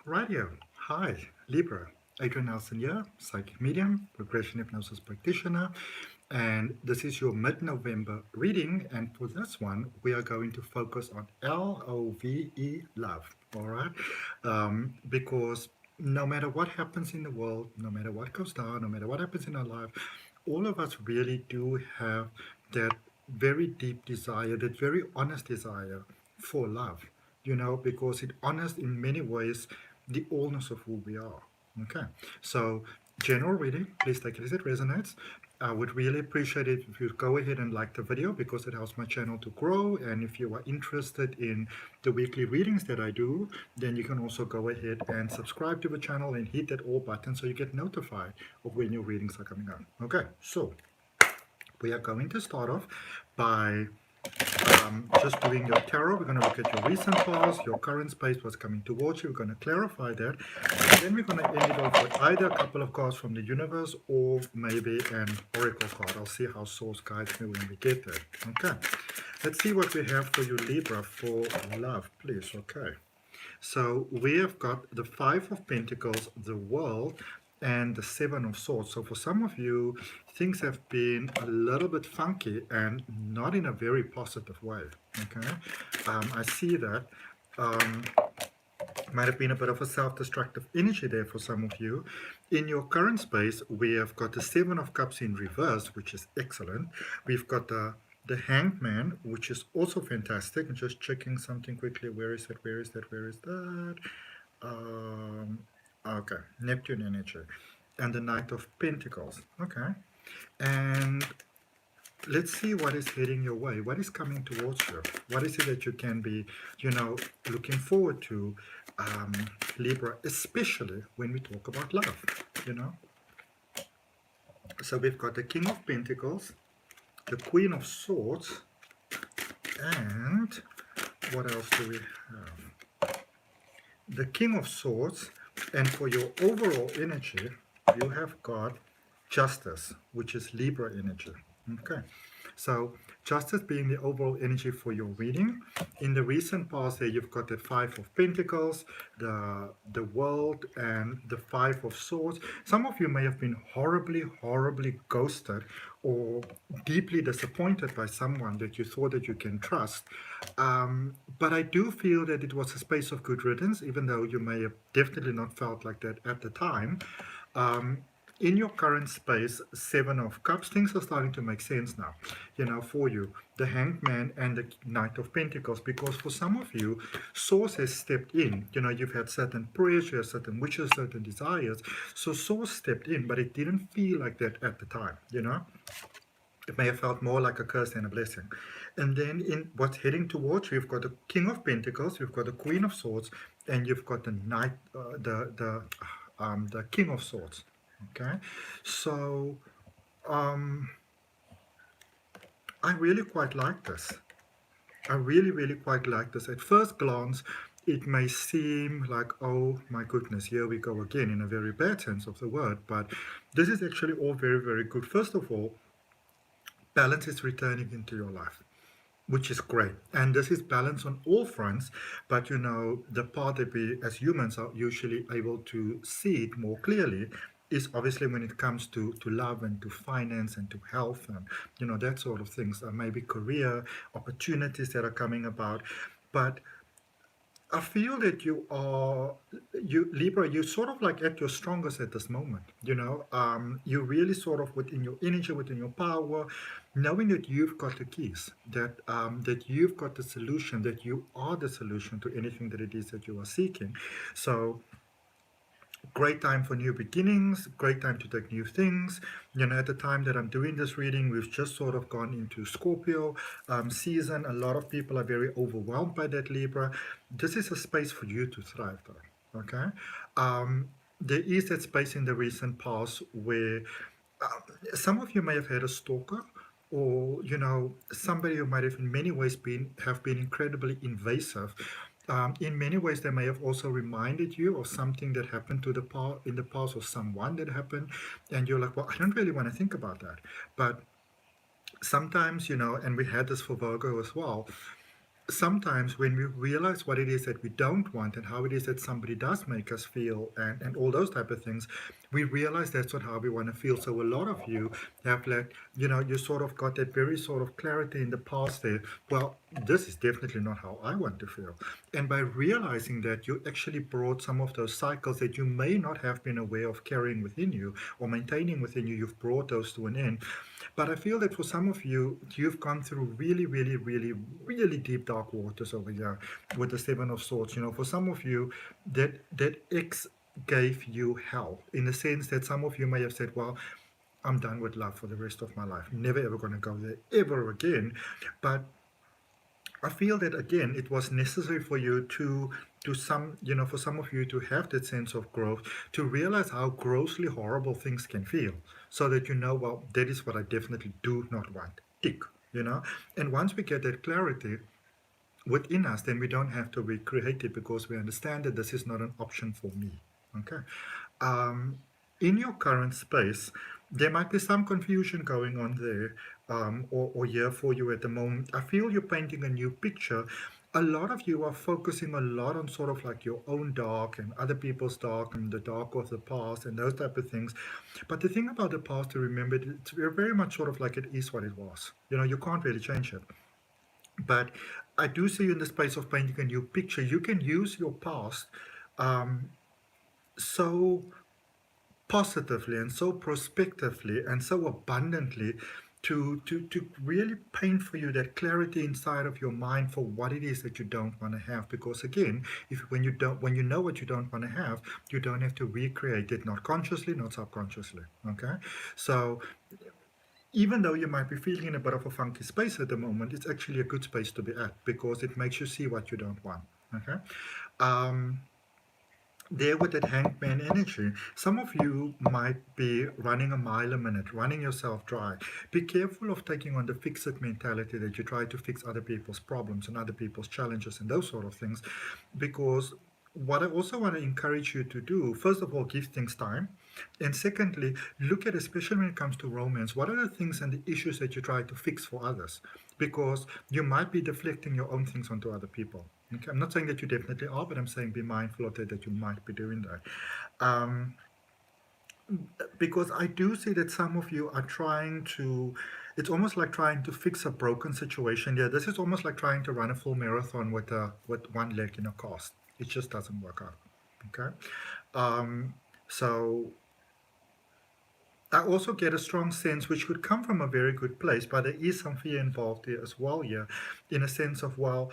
Radio. Hi, Libra. Adrian here, psychic medium, regression hypnosis practitioner, and this is your mid-November reading. And for this one, we are going to focus on LOVE, love. All right, because no matter what happens in the world, no matter what goes down, no matter what happens in our life, all of us really do have that very deep desire, that very honest desire for love, because it honors in many ways the allness of who we are. Okay, so general reading, please take it as it resonates. I would really appreciate it if you go ahead and like the video because it helps my channel to grow. And if you are interested in the weekly readings that I do, then you can also go ahead and subscribe to the channel and hit that all button so you get notified of when new readings are coming out. Okay, so we are going to start off by just doing your tarot. We're going to look at your recent past, your current space, what's coming towards you. We're going to clarify that. And then we're going to end it off with either a couple of cards from the universe or maybe an oracle card. I'll see how source guides me when we get there. Okay. Let's see what we have for you, Libra, for love, please. Okay. So we have got the Five of Pentacles, the World, and the Seven of Swords. So for some of you, things have been a little bit funky and not in a very positive way. Okay, I see that. Might have been a bit of a self-destructive energy there for some of you. In your current space, we have got the Seven of Cups in reverse, which is excellent. We've got the Hanged Man, which is also fantastic. I'm just checking something quickly. Where is that? Where is that? Where is that? Okay, Neptune energy. And the Knight of Pentacles. Okay. And let's see what is heading your way. What is coming towards you? What is it that you can be, looking forward to, Libra, especially when we talk about love, So we've got the King of Pentacles, the Queen of Swords, and what else do we have? The King of Swords, and for your overall energy, you have got Justice, which is Libra energy. Okay, so Justice being the overall energy for your reading. In the recent past there, you've got the Five of Pentacles, the World, and the Five of Swords. Some of you may have been horribly ghosted or deeply disappointed by someone that you thought that you can trust. But I do feel that it was a space of good riddance, even though you may have definitely not felt like that at the time. In your current space, Seven of Cups, things are starting to make sense now, for you. The Hanged Man and the Knight of Pentacles, because for some of you, Source has stepped in. You've had certain prayers, you have certain wishes, certain desires. So Source stepped in, but it didn't feel like that at the time, It may have felt more like a curse than a blessing. And then in what's heading towards you, you've got the King of Pentacles, you've got the Queen of Swords, and you've got the Knight, the King of Swords. Okay, so I really quite like this. I really quite like this. At first glance, it may seem like, oh my goodness, here we go again, in a very bad sense of the word, but this is actually all very good. First of all, balance is returning into your life, which is great. And this is balance on all fronts, but the part that we as humans are usually able to see it more clearly is obviously when it comes to love and to finance and to health and that sort of things, maybe career opportunities that are coming about. But I feel that Libra, you're sort of like at your strongest at this moment. You really sort of within your energy, within your power, knowing that you've got the keys, that you've got the solution, that you are the solution to anything that it is that you are seeking. So great time for new beginnings, great time to take new things. At the time that I'm doing this reading, we've just sort of gone into Scorpio season. A lot of people are very overwhelmed by that, Libra. This is a space for you to thrive, though, okay? There is that space in the recent past where some of you may have had a stalker, or somebody who might have in many ways have been incredibly invasive. In many ways, they may have also reminded you of something that happened in the past, or someone that happened, and you're like, well, I don't really want to think about that. But sometimes, and we had this for Virgo as well, sometimes when we realize what it is that we don't want and how it is that somebody does make us feel and all those type of things, we realize that's not how we want to feel. So a lot of you have like, you sort of got that very sort of clarity in the past there. Well, this is definitely not how I want to feel. And by realizing that, you actually brought some of those cycles that you may not have been aware of carrying within you or maintaining within you, you've brought those to an end. But I feel that for some of you, you've gone through really, really, really, really deep dark waters over here with the Seven of Swords. For some of you, that X gave you hell in the sense that some of you may have said, well, I'm done with love for the rest of my life. Never ever going to go there ever again. But I feel that again, it was necessary for you to some, for some of you to have that sense of growth, to realize how grossly horrible things can feel, so that well, that is what I definitely do not want. Tick. And once we get that clarity within us, then we don't have to recreate it because we understand that this is not an option for me. Okay. In your current space, there might be some confusion going on there, or here for you at the moment. I feel you're painting a new picture. A lot of you are focusing a lot on sort of like your own dark and other people's dark and the dark of the past and those type of things. But the thing about the past, to remember, it's very much sort of like it is what it was. You can't really change it. But I do see you in the space of painting a new picture. You can use your past so positively and so prospectively and so abundantly to really paint for you that clarity inside of your mind for what it is that you don't want to have. Because again, when you know what you don't want to have, you don't have to recreate it, not consciously, not subconsciously. Okay, so even though you might be feeling in a bit of a funky space at the moment, it's actually a good space to be at because it makes you see what you don't want. Okay. There with that hangman energy, some of you might be running a mile a minute, running yourself dry. Be careful of taking on the fix-it mentality that you try to fix other people's problems and other people's challenges and those sort of things, because what I also want to encourage you to do, first of all, give things time. And secondly, look at, especially when it comes to romance, what are the things and the issues that you try to fix for others? Because you might be deflecting your own things onto other people. Okay? I'm not saying that you definitely are, but I'm saying be mindful of that you might be doing that. Because I do see that some of you are trying to, it's almost like trying to fix a broken situation. Yeah, this is almost like trying to run a full marathon with one leg in a cast. It just doesn't work out. Okay. So I also get a strong sense, which could come from a very good place, but there is some fear involved there as well here, in a sense of, well,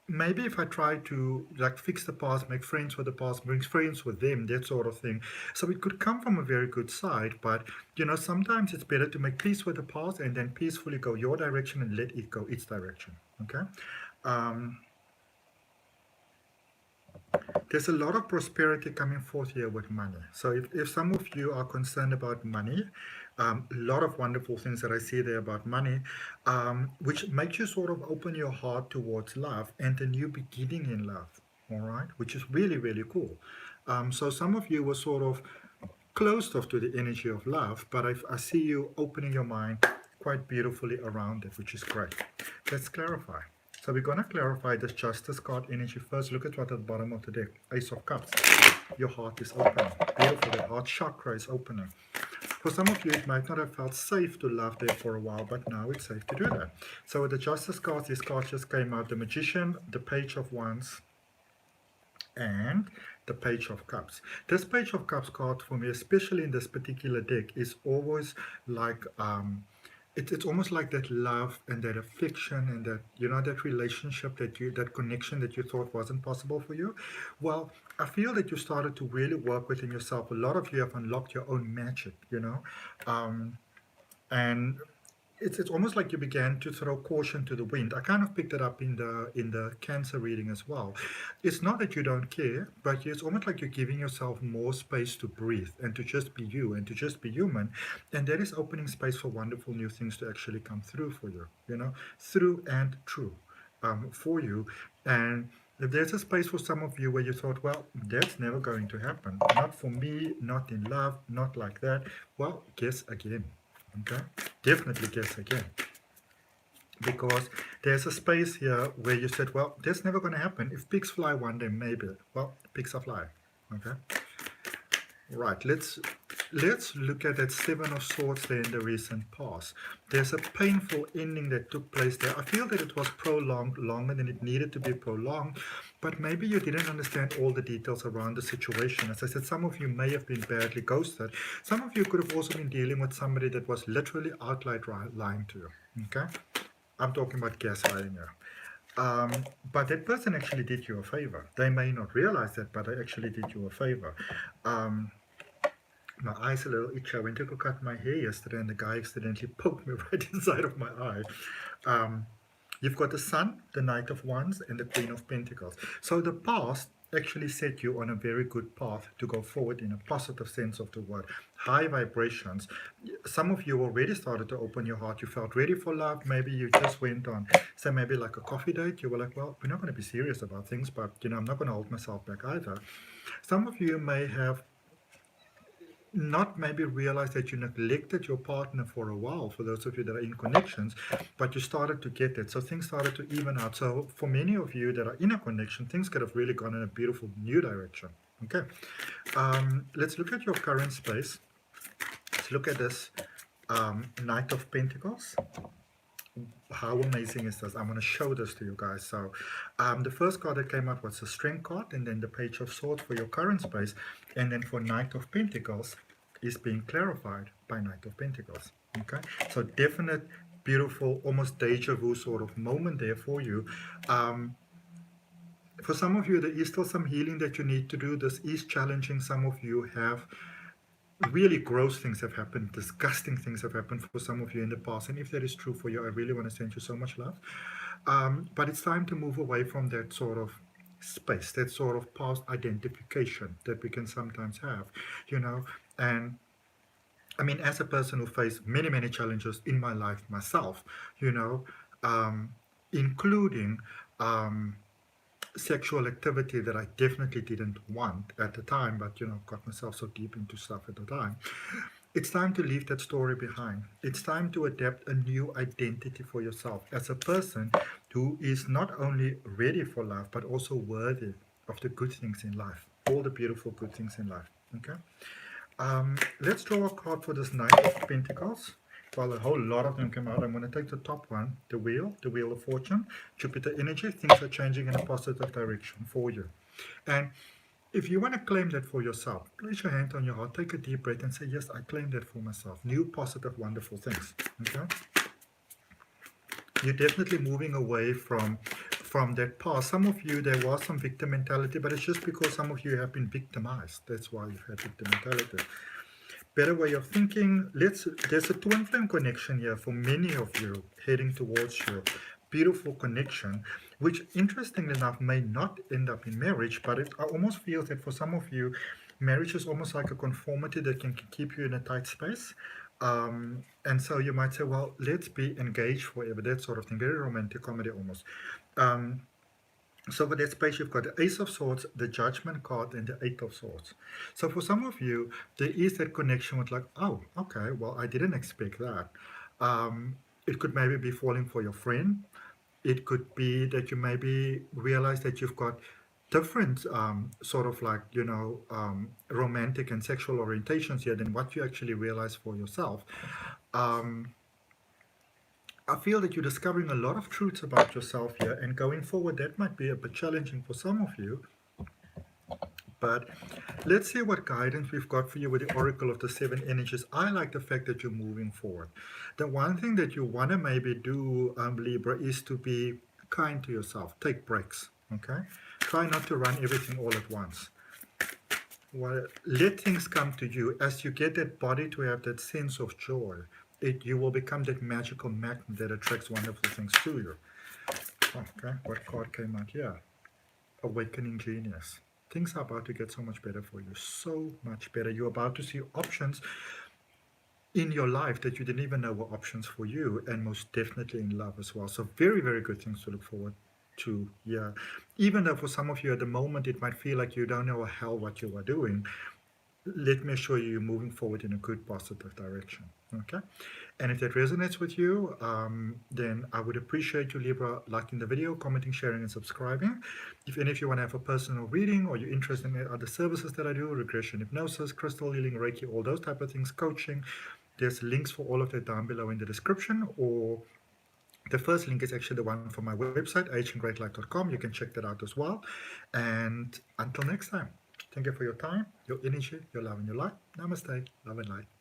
maybe if I try to like fix the past, make friends with the past, bring friends with them, that sort of thing. So it could come from a very good side, but sometimes it's better to make peace with the past and then peacefully go your direction and let it go its direction. Okay. There's a lot of prosperity coming forth here with money. So if some of you are concerned about money, a lot of wonderful things that I see there about money, which makes you sort of open your heart towards love and a new beginning in love, all right, which is really, really cool. So some of you were sort of closed off to the energy of love, but I see you opening your mind quite beautifully around it, which is great. Let's clarify. So we're going to clarify this Justice card energy first. Look at what at the bottom of the deck. Ace of Cups. Your heart is opening. Beautiful. The heart chakra is opening. For some of you, it might not have felt safe to love there for a while, but now it's safe to do that. So with the Justice cards, these cards just came out. The Magician, the Page of Wands, and the Page of Cups. This Page of Cups card for me, especially in this particular deck, is always like... It's almost like that love and that affection and that, that relationship, that connection that you thought wasn't possible for you. Well, I feel that you started to really work within yourself. A lot of you have unlocked your own magic, and it's almost like you began to throw caution to the wind. I kind of picked it up in the Cancer reading as well. It's not that you don't care, but it's almost like you're giving yourself more space to breathe and to just be you and to just be human. And that is opening space for wonderful new things to actually come through for you, through and true for you. And if there's a space for some of you where you thought, well, that's never going to happen, not for me, not in love, not like that, well, guess again. Okay, definitely guess again. because there's a space here where you said, well, that's never going to happen. If pigs fly one day, maybe. Well, pigs are flying. Okay. Right. Let's look at that Seven of Swords there in the recent past. There's a painful ending that took place there. I feel that it was prolonged longer than it needed to be prolonged, but maybe you didn't understand all the details around the situation. As I said, some of you may have been badly ghosted. Some of you could have also been dealing with somebody that was literally outright lying to you. Okay? I'm talking about gaslighting you. But that person actually did you a favor. They may not realize that, but they actually did you a favor. My eye's a little itchy. I went to go cut my hair yesterday and the guy accidentally poked me right inside of my eye. You've got the Sun, the Knight of Wands, and the Queen of Pentacles. So the past actually set you on a very good path to go forward in a positive sense of the word. High vibrations. Some of you already started to open your heart. You felt ready for love. Maybe you just went on, say, maybe like a coffee date. You were like, well, we're not going to be serious about things, but, I'm not going to hold myself back either. Some of you may have not maybe realize that you neglected your partner for a while, for those of you that are in connections, but you started to get it. So things started to even out. So for many of you that are in a connection, things could have really gone in a beautiful new direction. Okay. Let's look at your current space. Let's look at this Knight of Pentacles. How amazing is this? I'm going to show this to you guys. So the first card that came out was the Strength card, and then the Page of Swords for your current space, and then for Knight of Pentacles is being clarified by Knight of Pentacles. Okay, so definite, beautiful, almost deja vu sort of moment there for you. For some of you, there is still some healing that you need to do. This is challenging. Some of you have really gross things have happened, disgusting things have happened for some of you in the past, and if that is true for you, I really want to send you so much love. But it's time to move away from that sort of space, that sort of past identification that we can sometimes have, and I mean, as a person who faced many challenges in my life myself, including sexual activity that I definitely didn't want at the time, but got myself so deep into stuff at the time. It's time to leave that story behind. It's time to adapt a new identity for yourself as a person who is not only ready for life, but also worthy of the good things in life, all the beautiful good things in life. Okay. Let's draw a card for this Knight of Pentacles. Well, a whole lot of them came out. I'm going to take the top one, the Wheel of Fortune, Jupiter energy. Things are changing in a positive direction for you. And if you want to claim that for yourself, place your hand on your heart, take a deep breath and say, yes, I claim that for myself. New, positive, wonderful things. Okay? You're definitely moving away from that past. Some of you, there was some victim mentality, but it's just because some of you have been victimized. That's why you've had victim mentality. Better way of thinking. There's a twin flame connection here for many of you heading towards your beautiful connection, which interestingly enough may not end up in marriage, but I almost feel that for some of you, marriage is almost like a conformity that can keep you in a tight space. And so you might say, well, let's be engaged forever, that sort of thing. Very romantic comedy almost. So for that space, you've got the Ace of Swords, the Judgment card, and the Eight of Swords. So for some of you, there is that connection with like, oh, okay, well, I didn't expect that. It could maybe be falling for your friend. It could be that you maybe realize that you've got different sort of like, romantic and sexual orientations here than what you actually realize for yourself. I feel that you're discovering a lot of truths about yourself here, and going forward, that might be a bit challenging for some of you. But let's see what guidance we've got for you with the Oracle of the Seven Energies. I like the fact that you're moving forward. The one thing that you want to maybe do, Libra, is to be kind to yourself. Take breaks, okay? Try not to run everything all at once. Well, let things come to you. As you get that body to have that sense of joy, you will become that magical magnet that attracts wonderful things to you. Okay, what card came out here? Awakening Genius. Things are about to get so much better for you. So much better. You're about to see options in your life that you didn't even know were options for you, and most definitely in love as well. So very, very good things to look forward to. Yeah. Even though for some of you at the moment it might feel like you don't know hell what you are doing, let me assure you, you're moving forward in a good, positive direction. Okay? And if that resonates with you, then I would appreciate you, Libra, liking the video, commenting, sharing, and subscribing. If any of you want to have a personal reading or you're interested in other services that I do, regression hypnosis, crystal healing, Reiki, all those type of things, coaching, there's links for all of that down below in the description, or the first link is actually the one from my website, ahngreatlife.com. You can check that out as well. And until next time, thank you for your time, your energy, your love, and your light. Namaste. Love and light.